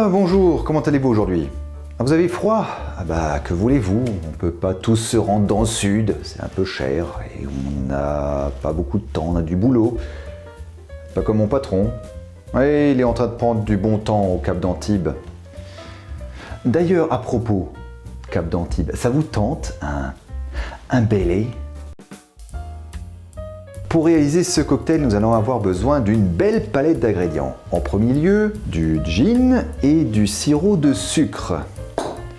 Ah, bonjour, comment allez-vous aujourd'hui? Vous avez froid? Ah bah, que voulez-vous? On peut pas tous se rendre dans le sud, c'est un peu cher et on n'a pas beaucoup de temps, on a du boulot. Pas comme mon patron. Ouais, il est en train de prendre du bon temps au Cap d'Antibes. D'ailleurs, à propos, Cap d'Antibes, ça vous tente un Baileys? Pour réaliser ce cocktail, nous allons avoir besoin d'une belle palette d'ingrédients. En premier lieu, du gin et du sirop de sucre.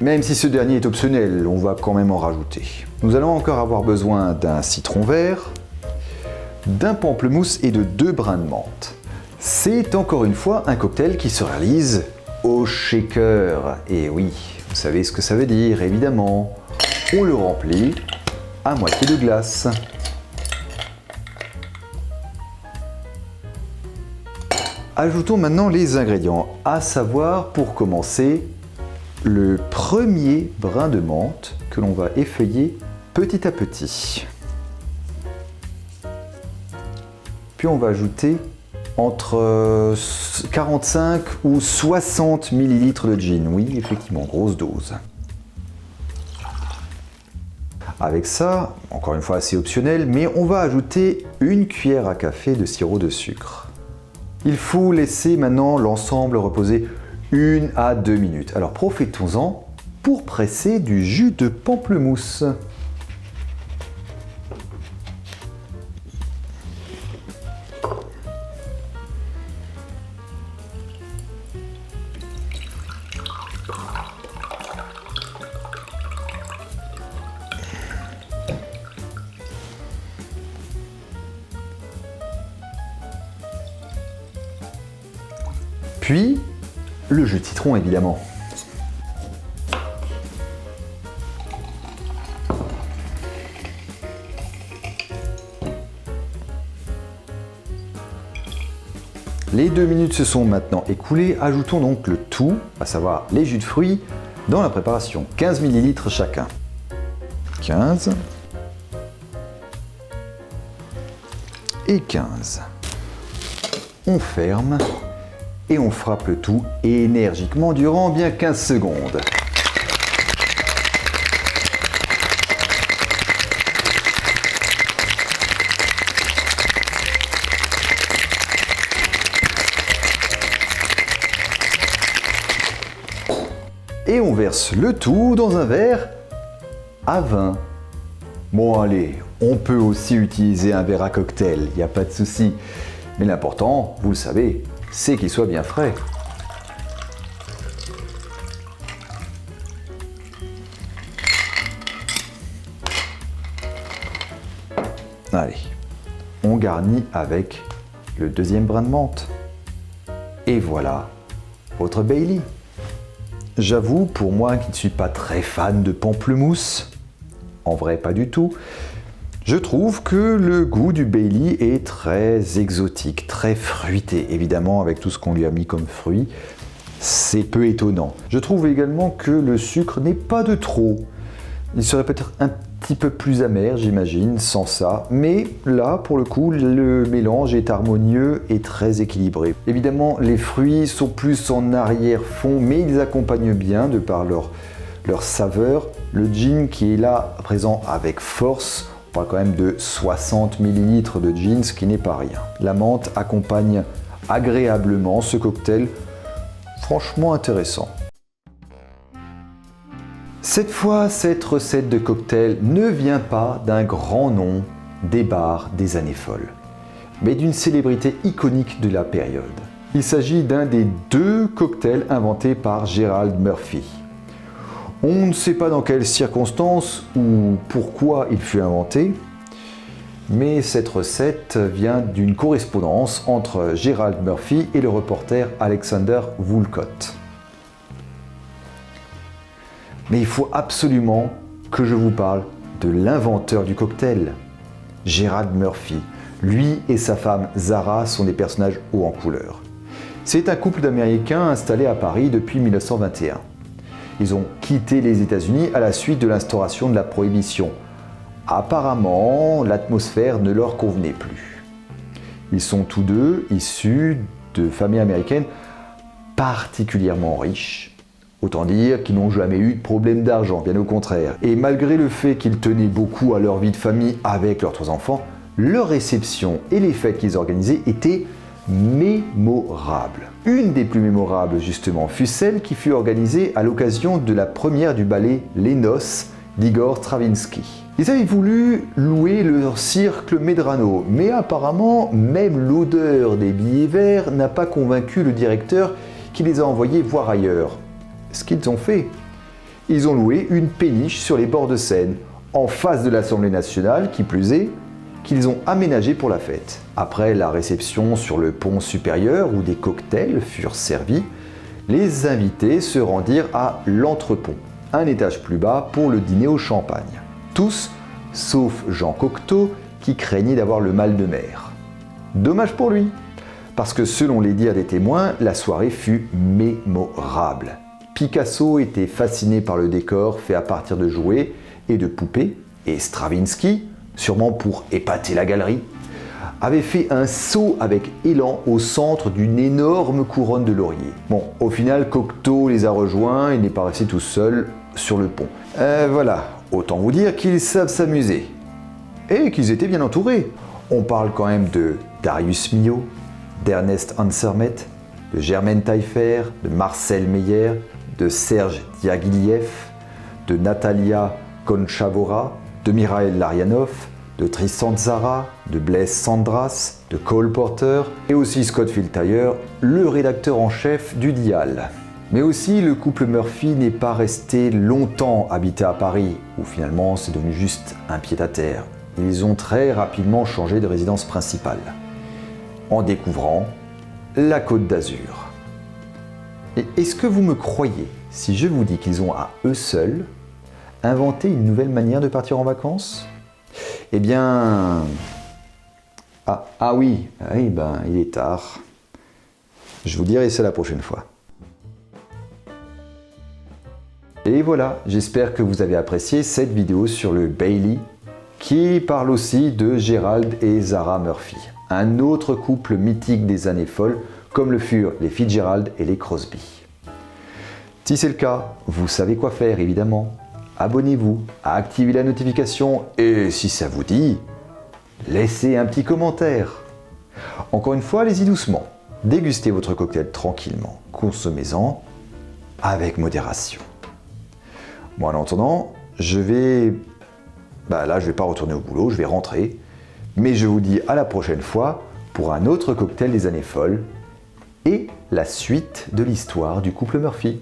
Même si ce dernier est optionnel, on va quand même en rajouter. Nous allons encore avoir besoin d'un citron vert, d'un pamplemousse et de 2 brins de menthe. C'est encore une fois un cocktail qui se réalise au shaker. Et oui, vous savez ce que ça veut dire, évidemment. On le remplit à moitié de glace. Ajoutons maintenant les ingrédients, à savoir pour commencer le premier brin de menthe que l'on va effeuiller petit à petit. Puis on va ajouter entre 45 ou 60 ml de gin, oui effectivement, grosse dose. Avec ça, encore une fois assez optionnel, mais on va ajouter une cuillère à café de sirop de sucre. Il faut laisser maintenant l'ensemble reposer 1 à 2 minutes. Alors profitons-en pour presser du jus de pamplemousse. Puis, le jus de citron évidemment. Les 2 minutes se sont maintenant écoulées, ajoutons donc le tout, à savoir les jus de fruits, dans la préparation. 15 ml chacun. 15 et 15. On ferme. Et on frappe le tout énergiquement durant bien 15 secondes. Et on verse le tout dans un verre à vin. Bon allez, on peut aussi utiliser un verre à cocktail, il n'y a pas de souci. Mais l'important, vous le savez, c'est qu'il soit bien frais. Allez, on garnit avec le deuxième brin de menthe. Et voilà, votre Baileys. J'avoue, pour moi qui ne suis pas très fan de pamplemousse, en vrai pas du tout, je trouve que le goût du Baileys est très exotique, très fruité. Évidemment, avec tout ce qu'on lui a mis comme fruits, c'est peu étonnant. Je trouve également que le sucre n'est pas de trop. Il serait peut-être un petit peu plus amer, j'imagine, sans ça. Mais là, pour le coup, le mélange est harmonieux et très équilibré. Évidemment, les fruits sont plus en arrière-fond, mais ils accompagnent bien de par leur saveur. Le gin qui est là, présent avec force. On parle quand même de 60 ml de gin, ce qui n'est pas rien. La menthe accompagne agréablement ce cocktail, franchement intéressant. Cette fois, cette recette de cocktail ne vient pas d'un grand nom des bars des années folles, mais d'une célébrité iconique de la période. Il s'agit d'un des 2 cocktails inventés par Gerald Murphy. On ne sait pas dans quelles circonstances ou pourquoi il fut inventé, mais cette recette vient d'une correspondance entre Gerald Murphy et le reporter Alexander Woolcott. Mais il faut absolument que je vous parle de l'inventeur du cocktail, Gerald Murphy. Lui et sa femme Zara sont des personnages hauts en couleur. C'est un couple d'Américains installés à Paris depuis 1921. Ils ont quitté les États-Unis à la suite de l'instauration de la prohibition. Apparemment, l'atmosphère ne leur convenait plus. Ils sont tous deux issus de familles américaines particulièrement riches. Autant dire qu'ils n'ont jamais eu de problème d'argent, bien au contraire. Et malgré le fait qu'ils tenaient beaucoup à leur vie de famille avec leurs 3 enfants, leur réception et les fêtes qu'ils organisaient étaient mémorables. Une des plus mémorables justement fut celle qui fut organisée à l'occasion de la première du ballet Les Noces d'Igor Stravinsky. Ils avaient voulu louer leur cirque Medrano, mais apparemment même l'odeur des billets verts n'a pas convaincu le directeur qui les a envoyés voir ailleurs. Ce qu'ils ont fait, ils ont loué une péniche sur les bords de Seine, en face de l'Assemblée nationale, qui plus est, qu'ils ont aménagé pour la fête. Après la réception sur le pont supérieur où des cocktails furent servis, les invités se rendirent à l'entrepont, un étage plus bas pour le dîner au champagne. Tous, sauf Jean Cocteau, qui craignait d'avoir le mal de mer. Dommage pour lui, parce que selon les dires des témoins, la soirée fut mémorable. Picasso était fasciné par le décor fait à partir de jouets et de poupées, et Stravinsky, sûrement pour épater la galerie, avait fait un saut avec élan au centre d'une énorme couronne de lauriers. Bon, au final, Cocteau les a rejoints, il n'est pas resté tout seul sur le pont. Voilà, autant vous dire qu'ils savent s'amuser. Et qu'ils étaient bien entourés. On parle quand même de Darius Milhaud, d'Ernest Ansermet, de Germaine Taillefer, de Marcel Meyer, de Serge Diaghilev, de Natalia Konchavora, de Mikhail Larionov, de Tristan Tzara, de Blaise Sandras, de Cole Porter et aussi Scott Filtayer, le rédacteur en chef du Dial. Mais aussi, le couple Murphy n'est pas resté longtemps habité à Paris, où finalement c'est devenu juste un pied-à-terre. Ils ont très rapidement changé de résidence principale, en découvrant la Côte d'Azur. Et est-ce que vous me croyez si je vous dis qu'ils ont à eux seuls inventé une nouvelle manière de partir en vacances? Eh bien... oui, il est tard. Je vous dirai ça la prochaine fois. Et voilà, j'espère que vous avez apprécié cette vidéo sur le Bailey, qui parle aussi de Gerald et Zara Murphy, un autre couple mythique des années folles, comme le furent les Fitzgerald et les Crosby. Si c'est le cas, vous savez quoi faire évidemment. Abonnez-vous, activez la notification et si ça vous dit, laissez un petit commentaire. Encore une fois, allez-y doucement. Dégustez votre cocktail tranquillement. Consommez-en avec modération. Moi, en attendant, je vais pas retourner au boulot, je vais rentrer. Mais je vous dis à la prochaine fois pour un autre cocktail des années folles et la suite de l'histoire du couple Murphy.